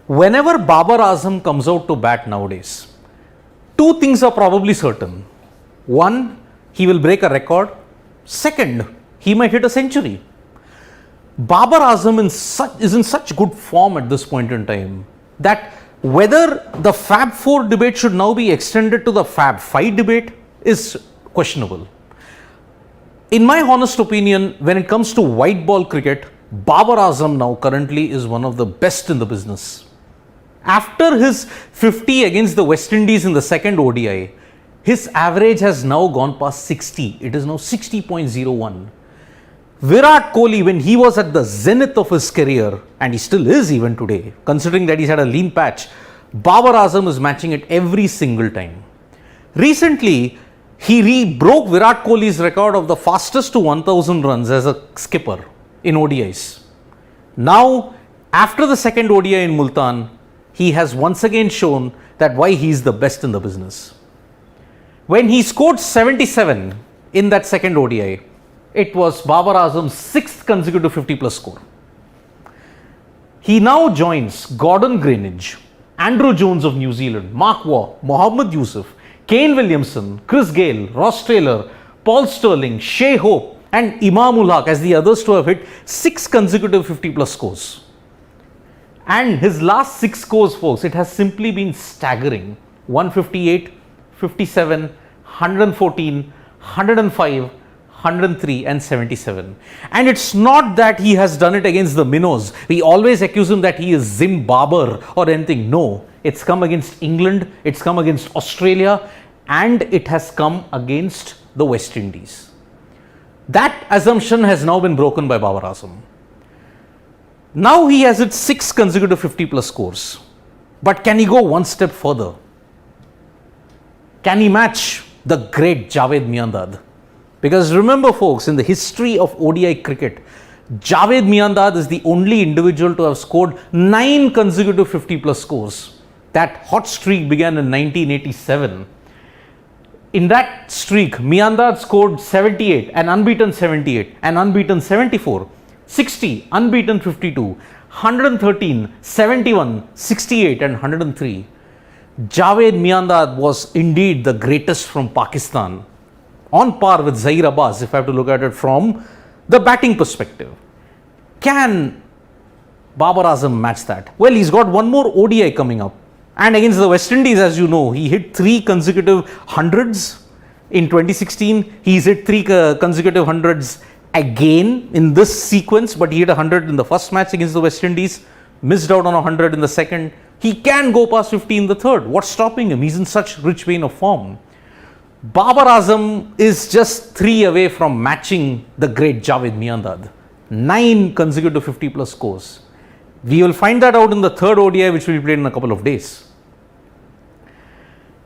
Whenever Babar Azam comes out to bat nowadays, two things are probably certain. One, he will break a record. Second, he might hit a century. Babar Azam is in such good form at this point in time that whether the Fab 4 debate should now be extended to the Fab 5 debate is questionable. In my honest opinion, when it comes to white ball cricket, Babar Azam now currently is one of the best in the business. After his 50 against the West Indies in the second ODI, his average has now gone past 60. It is now 60.01. Virat Kohli, when he was at the zenith of his career, and he still is even today, considering that he's had a lean patch, Babar Azam is matching it every single time. Recently, he broke Virat Kohli's record of the fastest to 1000 runs as a skipper in ODIs. Now, after the second ODI in Multan, he has once again shown that why he is the best in the business. When he scored 77 in that second ODI, it was Babar Azam's 6th consecutive 50 plus score. He now joins Gordon Greenidge, Andrew Jones of New Zealand, Mark Waugh, Mohammad Yusuf, Kane Williamson, Chris Gale, Ross Taylor, Paul Sterling, Shea Hope and Imam ul Haq as the others to have hit 6 consecutive 50 plus scores. And his last 6 scores, folks, it has simply been staggering. 158, 57, 114, 105, 103 and 77. And it's not that he has done it against the minnows. We always accuse him that he is Zimbabwe or anything. No, it's come against England, it's come against Australia and it has come against the West Indies. That assumption has now been broken by Babar Azam. Now he has hit 6 consecutive 50 plus scores. But can he go one step further? Can he match the great Javed Miyanda? Because remember folks, in the history of ODI cricket, Javed Miyanda is the only individual to have scored 9 consecutive 50 plus scores. That hot streak began in 1987. In that streak, Miyanda scored 78, an unbeaten 78, an unbeaten 74, 60, unbeaten 52, 113, 71, 68 and 103. Javed Miyanda was indeed the greatest from Pakistan, on par with Zaheer Abbas if I have to look at it from the batting perspective. Can Babar Azam match that? Well, he's got one more ODI coming up. And against the West Indies, as you know, he hit 3 consecutive hundreds in 2016. He's hit 3 consecutive hundreds again in this sequence, but he hit 100 in the first match against the West Indies, missed out on 100 in the second. He can go past 50 in the third. What's stopping him? He's in such rich vein of form. Babar Azam is just 3 away from matching the great Javed Miyanda. 9 consecutive 50 plus scores. We will find that out in the third ODI, which will be played in a couple of days.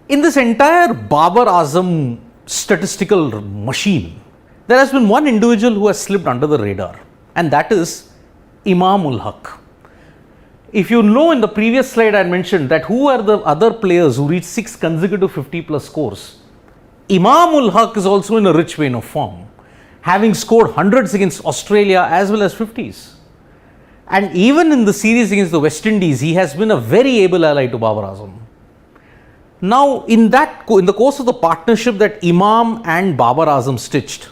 In this entire Babar Azam statistical machine, there has been one individual who has slipped under the radar, and that is Imam ul Haq. If you know, in the previous slide I had mentioned that who are the other players who reach 6 consecutive 50 plus scores. Imam ul Haq is also in a rich vein of form, having scored hundreds against Australia as well as 50s. And even in the series against the West Indies, he has been a very able ally to Babar Azam. Now, in the course of the partnership that Imam and Babar Azam stitched,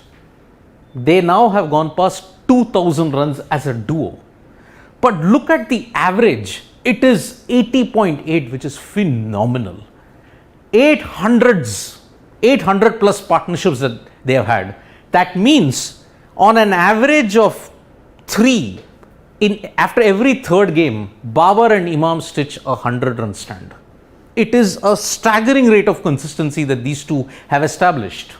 they now have gone past 2000 runs as a duo. But look at the average, it is 80.8, which is phenomenal. 800 plus partnerships that they have had. That means on an average of 3, after every third game, Babar and Imam stitch a 100-run stand. It is a staggering rate of consistency that these two have established.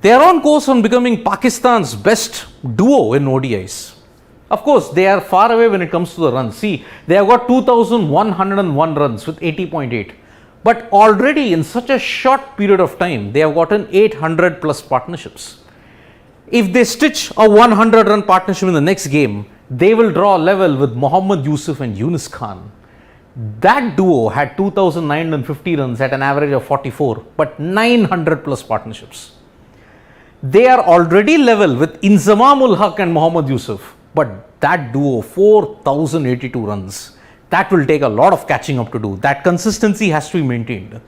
They are on course on becoming Pakistan's best duo in ODIs. Of course, they are far away when it comes to the runs. See, they have got 2,101 runs with 80.8. But already in such a short period of time, they have gotten 800 plus partnerships. If they stitch a 100-run partnership in the next game, they will draw level with Mohammad Yusuf and Yunus Khan. That duo had 2,950 runs at an average of 44, but 900 plus partnerships. They are already level with Inzamam ul Haq and Mohammad Yusuf, but that duo 4,082 runs. That will take a lot of catching up to do. That consistency has to be maintained.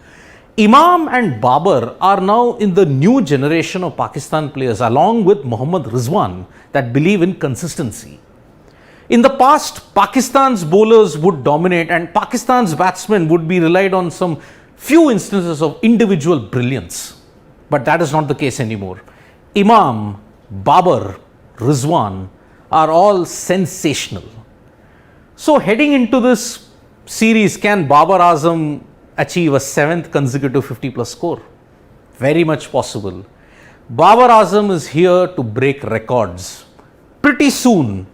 Imam and Babar are now in the new generation of Pakistan players, along with Mohammad Rizwan, that believe in consistency. In the past, Pakistan's bowlers would dominate and Pakistan's batsmen would be relied on some few instances of individual brilliance. But that is not the case anymore. Imam, Babar, Rizwan are all sensational. So heading into this series, can Babar Azam achieve a 7th consecutive 50 plus score? Very much possible. Babar Azam is here to break records. Pretty soon,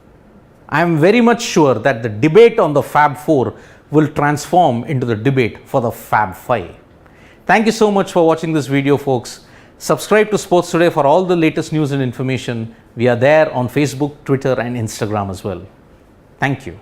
I am very much sure that the debate on the Fab 4 will transform into the debate for the Fab 5. Thank you so much for watching this video, folks. Subscribe to Sports Today for all the latest news and information. We are there on Facebook, Twitter and Instagram as well. Thank you.